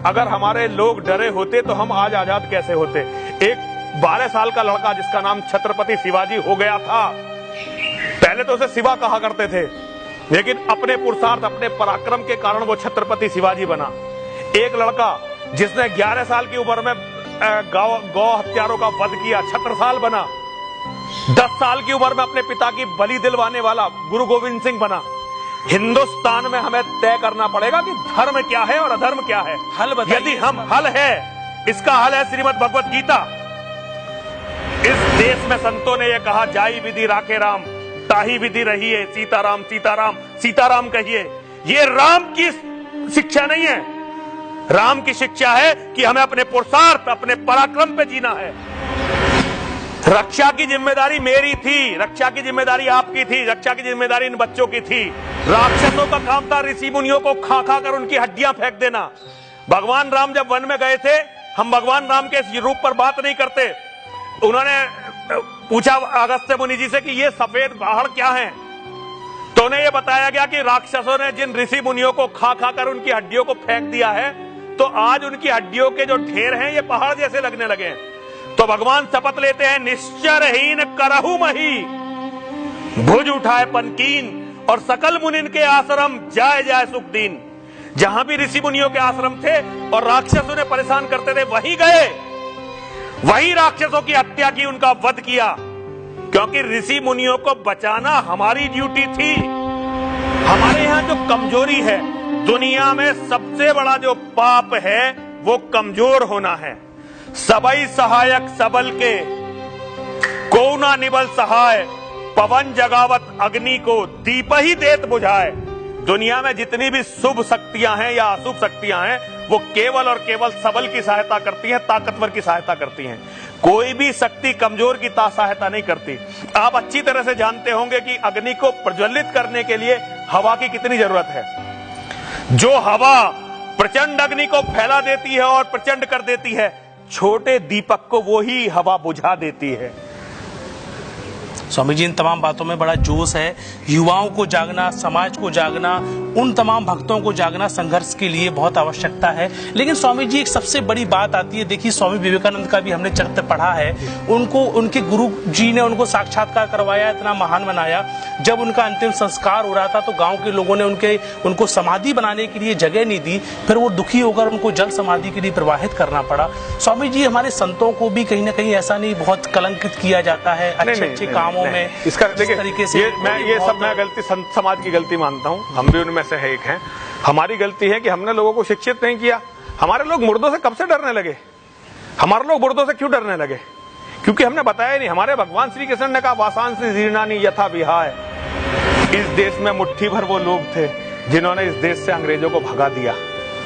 अगर हमारे लोग डरे होते तो हम आज आजाद कैसे होते। एक 12 साल का लड़का जिसका नाम छत्रपति शिवाजी हो गया था, पहले तो उसे शिवा कहा करते थे, लेकिन अपने पुरुषार्थ अपने पराक्रम के कारण वो छत्रपति शिवाजी बना। एक लड़का जिसने 11 साल की उम्र में गौ हत्यारों का वध किया, छत्रसाल बना। 10 साल की उम्र में अपने पिता की बलि दिलवाने वाला गुरु गोविंद सिंह बना। हिंदुस्तान में हमें तय करना पड़ेगा कि धर्म क्या है और अधर्म क्या है। हल बताइए। यदि हम हल है, इसका हल है श्रीमद् भगवत गीता। इस देश में संतों ने यह कहा, जाई विधि राखे राम, ताही विधि रही है, सीताराम सीताराम सीताराम कहिए। ये राम की शिक्षा नहीं है। राम की शिक्षा है कि हमें अपने पुरुषार्थ अपने पराक्रम पे जीना है। रक्षा की जिम्मेदारी मेरी थी, रक्षा की जिम्मेदारी आपकी थी, रक्षा की जिम्मेदारी इन बच्चों की थी। राक्षसों का काम था ऋषि मुनियों को खा खा कर उनकी हड्डियां फेंक देना। भगवान राम जब वन में गए थे, हम भगवान राम के इस रूप पर बात नहीं करते। उन्होंने पूछा अगस्त्य मुनि जी से कि ये सफेद पहाड़ क्या है, तो उन्हें यह बताया गया कि राक्षसों ने जिन ऋषि मुनियों को खा खा कर उनकी हड्डियों को फेंक दिया है, तो आज उनकी हड्डियों के जो ढेर हैं ये पहाड़ जैसे लगने लगे हैं। तो भगवान शपथ लेते हैं, निश्चरहीन करहु मही, भुज उठाए पनकीन, और सकल मुनिन के आश्रम जाए जाए सुख दीन। जहां भी ऋषि मुनियों के आश्रम थे और राक्षस उन्हें परेशान करते थे, वहीं गए, वहीं राक्षसों की हत्या की, उनका वध किया, क्योंकि ऋषि मुनियों को बचाना हमारी ड्यूटी थी। हमारे यहां जो कमजोरी है, दुनिया में सबसे बड़ा जो पाप है वो कमजोर होना है। सबई सहायक सबल के, को ना निबल सहाय, पवन जगावत अग्नि को, दीप ही देत बुझाए। दुनिया में जितनी भी शुभ शक्तियां हैं या अशुभ शक्तियां हैं, वो केवल और केवल सबल की सहायता करती हैं, ताकतवर की सहायता करती हैं। कोई भी शक्ति कमजोर की सहायता नहीं करती। आप अच्छी तरह से जानते होंगे कि अग्नि को प्रज्वलित करने के लिए हवा की कितनी जरूरत है। जो हवा प्रचंड अग्नि को फैला देती है और प्रचंड कर देती है, छोटे दीपक को वो ही हवा बुझा देती है। स्वामी जी, इन तमाम बातों में बड़ा जोश है। युवाओं को जागना, समाज को जागना, उन तमाम भक्तों को जागना संघर्ष के लिए बहुत आवश्यकता है। लेकिन स्वामी जी, एक सबसे बड़ी बात आती है, देखिए स्वामी विवेकानंद का भी हमने चरित्र पढ़ा है। उनको उनके गुरु जी ने उनको साक्षात्कार करवाया, इतना महान बनाया। जब उनका अंतिम संस्कार हो रहा था तो गाँव के लोगों ने उनको समाधि बनाने के लिए जगह नहीं दी। फिर वो दुखी होकर उनको जल समाधि के लिए प्रवाहित करना पड़ा। स्वामी जी, हमारे संतों को भी कहीं ना कहीं ऐसा नहीं बहुत कलंकित किया जाता है अच्छे कामों में? इसका देखिए, ये सब मैं गलती समाज की गलती मानता हूँ, हम भी उनमें से एक हैं। हमारी गलती है कि हमने लोगों को शिक्षित नहीं किया। हमारे लोग मुर्दों से कब से डरने लगे? हमारे लोग मुर्दों से क्यों डरने लगे? क्योंकि हमने बताया नहीं। हमारे भगवान श्री कृष्ण ने कहा, वासांसी जीर्णानि यथा विहाय। इस देश में मुट्ठी भर वो लोग थे जिन्होंने इस देश से अंग्रेजों को भगा दिया।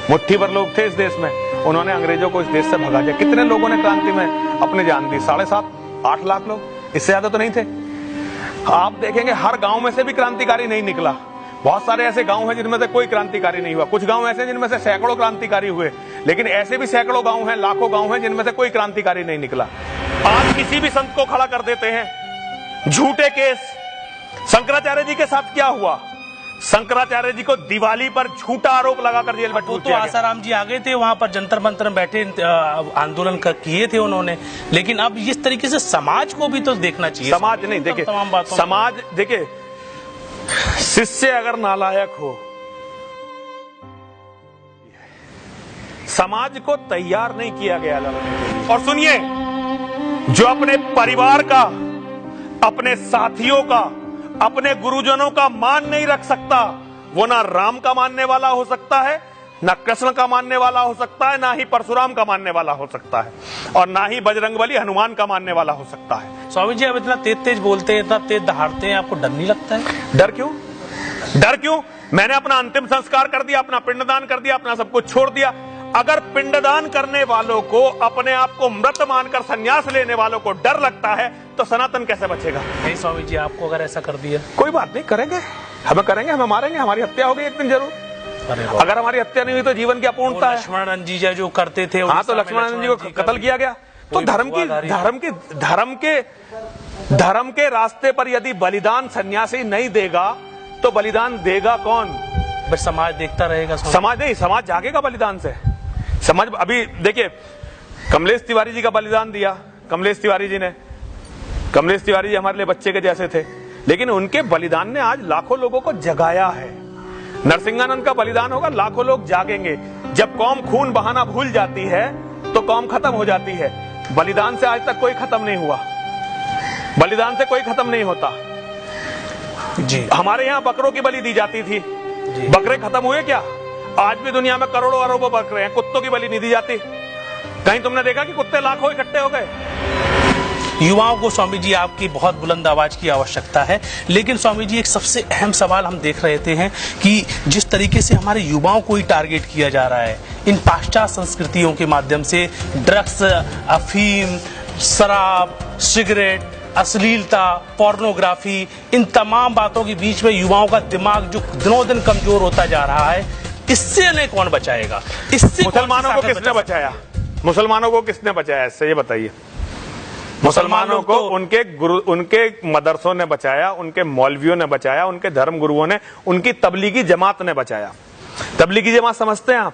मुट्ठी भर लोग थे इस देश में, उन्होंने अंग्रेजों को इस देश से भगा दिया। कितने लोगों ने क्रांति में अपनी जान दी? 7.5-8 लाख लोग, इससे ज्यादा तो नहीं थे। आप देखेंगे हर गांव में से भी क्रांतिकारी नहीं निकला। बहुत सारे ऐसे गांव हैं जिनमें से कोई क्रांतिकारी नहीं हुआ। कुछ गांव ऐसे हैं जिनमें से सैकड़ों क्रांतिकारी हुए, लेकिन ऐसे भी सैकड़ों गांव हैं, लाखों गांव हैं जिनमें से कोई क्रांतिकारी नहीं निकला। आज किसी भी संत को खड़ा कर देते हैं, झूठे केस। शंकराचार्य जी के साथ क्या हुआ? शंकराचार्य जी को दिवाली पर झूठा आरोप लगाकर जेल में ठूस दिया गया। आसाराम जी आ गए थे वहां पर, जंतर मंतर में बैठे आंदोलन किए थे उन्होंने। लेकिन अब इस तरीके से समाज को भी तो देखना चाहिए। समाज नहीं, देखिए समाज, देखिए शिष्य अगर नालायक हो, समाज को तैयार नहीं किया गया लड़ने। और सुनिए, जो अपने परिवार का, अपने साथियों का, अपने गुरुजनों का मान नहीं रख सकता, वो ना राम का मानने वाला हो सकता है, ना कृष्ण का मानने वाला हो सकता है, ना ही परशुराम का मानने वाला हो सकता है, और ना ही बजरंगबली हनुमान का मानने वाला हो सकता है। स्वामी जी, अब इतना तेज तेज बोलते हैं, इतना तेज दहाड़ते हैं, आपको डर नहीं लगता है? डर क्यों? डर क्यों? मैंने अपना अंतिम संस्कार कर दिया, अपना पिंडदान कर दिया, अपना सब कुछ छोड़ दिया। अगर पिंडदान करने वालों को, अपने आप को मृत मानकर संन्यास लेने वालों को डर लगता है, तो सनातन कैसे बचेगा? नहीं स्वामी जी, आपको अगर ऐसा कर दिया? कोई बात नहीं, करेंगे, हमें करेंगे, हमें मारेंगे, हमारी हत्या होगी एक दिन जरूर। अगर हमारी हत्या नहीं हुई तो जीवन की अपूर्णता है। लक्ष्मण जी जो करते थे, हाँ, तो लक्ष्मण जी को कत्ल किया गया। तो धर्म के रास्ते पर यदि बलिदान सन्यासी नहीं देगा तो बलिदान देगा कौन? बस समाज देखता रहेगा। समाज नहीं, समाज जागेगा बलिदान से। समझ, अभी देखिए कमलेश तिवारी जी का बलिदान दिया, कमलेश तिवारी जी हमारे लिए बच्चे के जैसे थे, लेकिन उनके बलिदान ने आज लाखों लोगों को जगाया है। नरसिंहानंद का बलिदान होगा, लाखों लोग जागेंगे। जब कौम खून बहाना भूल जाती है तो कौम खत्म हो जाती है। बलिदान से आज तक कोई खत्म नहीं हुआ, बलिदान से कोई खत्म नहीं होता जी। हमारे यहाँ बकरों की बलि दी जाती थी, बकरे खत्म हुए क्या? आज भी दुनिया में करोड़ों अरबों बकरे हैं, कुत्तों की बलि नहीं दी जाती। कहीं तुमने देखा कि कुत्ते लाखों इकट्ठे हो गए? युवाओं को स्वामी जी आपकी बहुत बुलंद आवाज की आवश्यकता है, लेकिन स्वामी जी एक सबसे अहम सवाल हम देख रहे थे हैं कि जिस तरीके से हमारे युवाओं को ही टारगेट किया जा रहा है इन पाश्चात्य संस्कृतियों के माध्यम से, ड्रग्स, अफीम, शराब, सिगरेट, अश्लीलता, पोर्नोग्राफी, इन तमाम बातों के बीच में युवाओं का दिमाग जो दिनों दिन कमजोर होता जा रहा है, इससे इन्हें कौन बचाएगा? इससे मुसलमानों को किसने बचाया? मुसलमानों को किसने बचाया इससे, ये बताइए। मुसलमानों को उनके गुरु, उनके मदरसों ने बचाया, उनके मौलवियों ने बचाया, उनके धर्म गुरुओं ने, उनकी तबलीगी जमात ने बचाया। तबलीगी जमात समझते हैं आप?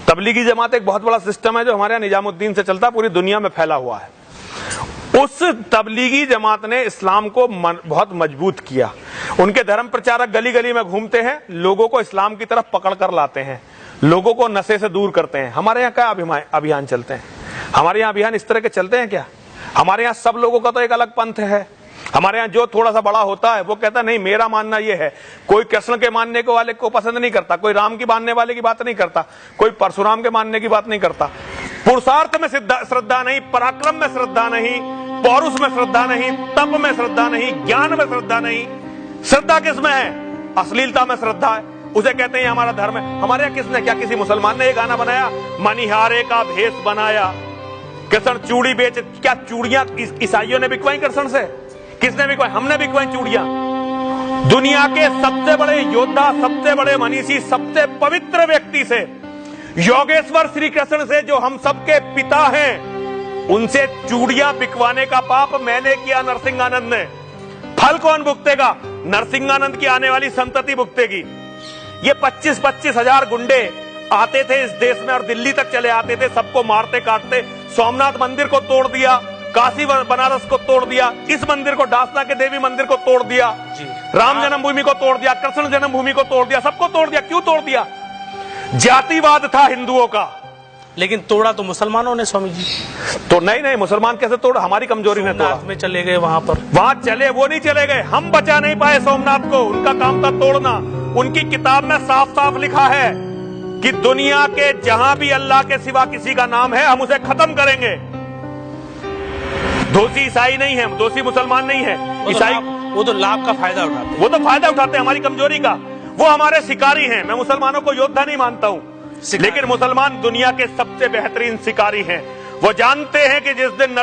तबलीगी जमात एक बहुत बड़ा सिस्टम है जो हमारे यहाँ निजामुद्दीन से चलता, पूरी दुनिया में फैला हुआ है। उस तबलीगी जमात ने इस्लाम को बहुत मजबूत किया। उनके धर्म प्रचारक गली गली में घूमते हैं, लोगों को इस्लाम की तरफ पकड़ कर लाते हैं, लोगों को नशे से दूर करते हैं। हमारे यहाँ क्या अभियान चलते हैं? हमारे यहाँ अभियान इस तरह के चलते हैं क्या? हमारे यहाँ सब लोगों का तो एक अलग पंथ है। हमारे यहाँ जो थोड़ा सा बड़ा होता है वो कहता है नहीं मेरा मानना ये है। कोई कृष्ण के मानने को वाले को पसंद नहीं करता, कोई राम की मानने वाले की बात नहीं करता, कोई परशुराम के मानने की बात नहीं करता। पुरुषार्थ में श्रद्धा नहीं, पराक्रम में श्रद्धा नहीं, पौरुष में श्रद्धा नहीं, तप में श्रद्धा नहीं, ज्ञान में श्रद्धा नहीं। श्रद्धा किसमें है? अश्लीलता में श्रद्धा है, उसे कहते हैं हमारा धर्म है। हमारे यहाँ किसने, क्या किसी मुसलमान ने ये गाना बनाया? मनिहारे का भेष बनाया कृष्ण चूड़ी बेच, क्या चूड़ियां ईसाइयों ने बिकवाई कृष्ण से? किसने बिकवाई? हमने बिकवाई चूड़ियां। दुनिया के सबसे बड़े योद्धा, सबसे बड़े मनीषी, सबसे पवित्र व्यक्ति से, योगेश्वर श्री कृष्ण से जो हम सबके पिता हैं, उनसे चूड़ियां बिकवाने का पाप मैंने किया, नरसिंहानंद ने। फल कौन भुगतेगा? नरसिंहानंद की आने वाली संतति भुगतेगी। ये 25-25 हजार गुंडे आते थे इस देश में और दिल्ली तक चले आते थे, सबको मारते काटते। सोमनाथ मंदिर को तोड़ दिया, काशी बनारस को तोड़ दिया, इस मंदिर को, डासना के देवी मंदिर को तोड़ दिया, राम जन्मभूमि को तोड़ दिया, कृष्ण जन्मभूमि को तोड़ दिया, सबको तोड़ दिया। क्यों तोड़ दिया? जातिवाद था हिंदुओं का। लेकिन तोड़ा तो मुसलमानों ने स्वामी जी। तो नहीं, मुसलमान कैसे तोड़ा? हमारी कमजोरी ने तोड़ा। में चले गए वहां पर, वहां चले, वो नहीं चले गए, हम बचा नहीं पाए सोमनाथ को, उनका काम था तोड़ना। उनकी किताब में साफ साफ लिखा है कि दुनिया के जहां भी अल्लाह के सिवा किसी का नाम है हम उसे खत्म करेंगे। दोषी ईसाई नहीं है, दोषी मुसलमान नहीं है। ईसाई वो तो लाभ का फायदा उठाते हैं, वो तो फायदा उठाते हैं हमारी कमजोरी का। वो हमारे शिकारी हैं। मैं मुसलमानों को योद्धा नहीं मानता हूं, लेकिन मुसलमान दुनिया के सबसे बेहतरीन शिकारी हैं। वो जानते हैं कि जिस दिन